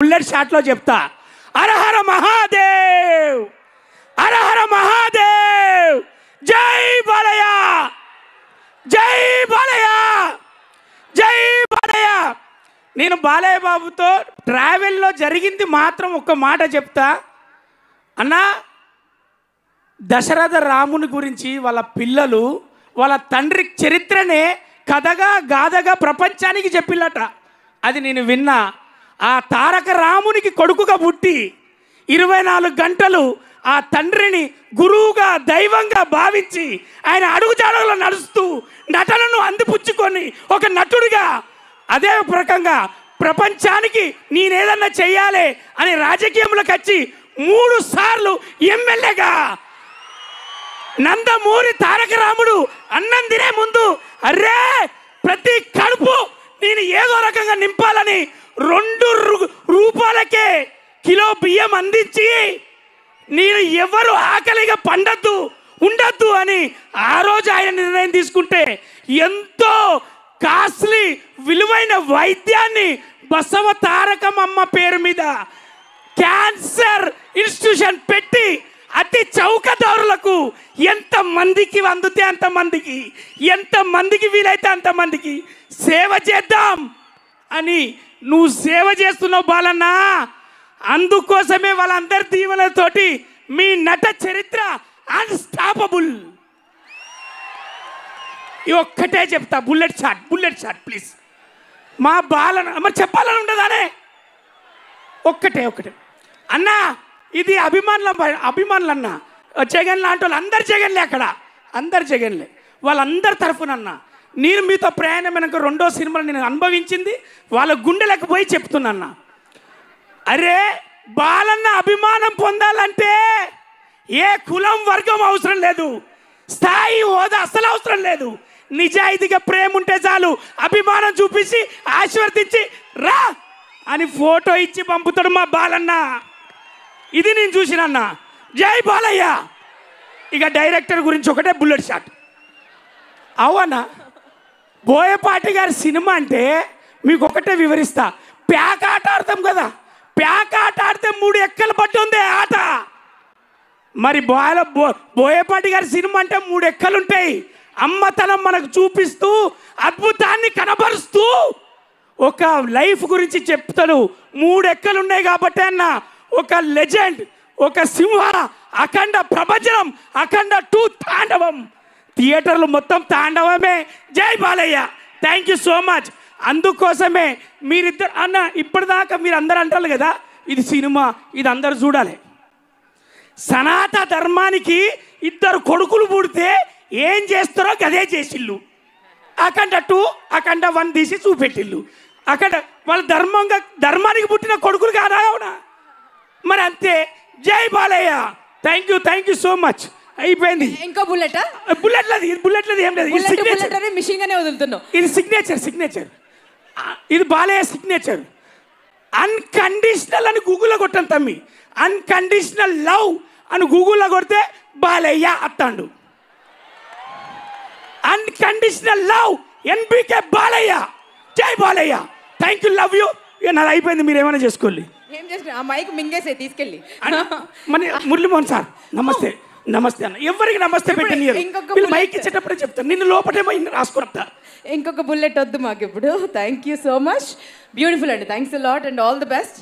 Bullet షాట్లో చెప్తా, హరహర మహాదేవ్, హరహర మహాదేవ్, జై బాలయ్య, జై బాలయ్య, జై బాలయ్య. నేను బాలయ్య బాబుతో ట్రావెల్లో జరిగింది మాత్రం ఒక్క మాట చెప్తా అన్నా. దశరథ రాముని గురించి వాళ్ళ పిల్లలు వాళ్ళ తండ్రి చరిత్రనే కథగా గాథగా ప్రపంచానికి చెప్పిల్లట. అది నేను విన్నా. ఆ తారక రామునికి కొడుకుగా పుట్టి 24 గంటలు ఆ తండ్రిని గురువుగా దైవంగా భావించి ఆయన అడుగుజాడలో నడుస్తూ నటనను అందిపుచ్చుకొని ఒక నటుడిగా అదే ప్రకంగా ప్రపంచానికి నేనేదన్నా చెయ్యాలి అని రాజకీయంలోకి వచ్చి 3 సార్లు ఎమ్మెల్యేగా నందమూరి తారక రాముడు అన్నం తినే ముందు అరే ప్రతి కడుపు నేను ఏదో రకంగా నింపాలని 2 రూపాయలకే కిలో బియ్యం అందించి నేను ఎవరు ఆకలిగా పండద్దు ఉండద్దు అని ఆ రోజు ఆయన నిర్ణయం తీసుకుంటే ఎంతో కాస్ట్లీ విలువైన వైద్యాన్ని బసవ తారకమ్మ పేరు మీద క్యాన్సర్ ఇన్స్టిట్యూషన్ పెట్టి అతి చౌకదారులకు ఎంతమందికి అందుతే అంతమందికి, ఎంతమందికి వీలైతే అంతమందికి సేవ చేద్దాం అని నువ్వు సేవ చేస్తున్నావు బాలన్న. అందుకోసమే వాళ్ళందరి దీవెనలతోటి మీ నట చరిత్ర అన్స్టాపబుల్. ఒక్కటే చెప్తా, బుల్లెట్ షాట్ ప్లీజ్. మా బాలన్న మరి చెప్పాలని ఉండదానే. ఒక్కటే అన్నా, ఇది అభిమానులు అన్న. జగన్ లాంటి వాళ్ళు అందరు జగన్లే, అక్కడ అందరు జగన్లే. వాళ్ళందరి తరఫునన్నా నేను మీతో ప్రయాణమైనాక 2వ సినిమాలు నేను అనుభవించింది వాళ్ళ గుండెలకు పోయి చెప్తున్నా. అరే బాలన్న అభిమానం పొందాలంటే ఏ కులం వర్గం అవసరం లేదు, స్థాయి హోదా అసలు అవసరం లేదు. నిజాయితీగా ప్రేమ ఉంటే చాలు. అభిమానం చూపించి ఆశీర్వదించి రా అని ఫోటో ఇచ్చి పంపుతాడు మా బాలన్న. ఇది నేను చూసినన్నా. జై బాలయ్య. ఇక డైరెక్టర్ గురించి ఒకటే బుల్లెట్ షాట్. అవునా, బోయపాటి గారి సినిమా అంటే మీకు ఒకటే వివరిస్తా. ప్యాక్ ఆట ఆడతాం కదా, ప్యాక్ ఆట ఆడితే 3 ఎక్కలు పట్టి ఉంది ఆట. మరి బోయపాటి గారి సినిమా అంటే 3 ఎక్కలు ఉంటాయి. అమ్మతనం మనకు చూపిస్తూ అద్భుతాన్ని కనబరుస్తూ ఒక లైఫ్ గురించి చెప్తాడు. 3 ఎక్కలు ఉన్నాయి కాబట్టి అన్న ఒక లెజెండ్, ఒక సింహ, అఖండ ప్రభంజనం, అఖండ 2 తాండవం. థియేటర్లు మొత్తం తాండవమే. జై Balayya. Thank you so much. అందుకోసమే మీరిద్దరు అన్న ఇప్పటిదాకా మీరు అందరు అంటారు కదా ఇది సినిమా, ఇది అందరు చూడాలి. సనాతన ధర్మానికి 2 కొడుకులు పుడితే ఏం చేస్తారో గదే చేసిళ్ళు. అఖండ 2, అఖండ 1 తీసి చూపెట్టిళ్ళు. అఖండ వాళ్ళ ధర్మానికి పుట్టిన కొడుకులు కాదా? అవునా? మరి అంతే. జై Balayya. Thank you so much. అయిపోయింది. ఇంకో బుల్లెట్లది ఏం లేదు. ఇది సిగ్నేచర్. ఇది బాలయ్య సిగ్నేచర్. అన్కండిషనల్ అని గూగుల్లో కొట్టాను తమ్మి. అన్కండిషనల్ లవ్ అని గూగుల్లో కొడితే బాలయ్య అత్తాండు. Unconditional love NBK Balayya. జై Balayya. Thank you, love you. ఇక నాది అయిపోయింది, మీరు ఏమైనా చేసుకోండి. తీసుకెళ్ళి మురళీమోహన్ సార్ నమస్తే అన్న. ఎవరికి నమస్తే పెట్టిన వీళ్ళు మైక్ ఇచ్చేటప్పుడే చెప్తాను. నిన్ను లోపటేమో రాసుకున్నా. ఇంకొక బుల్లెట్ వద్దు మాకు ఇప్పుడు. Thank you so much. Beautiful అండి. Thanks a lot and all the best.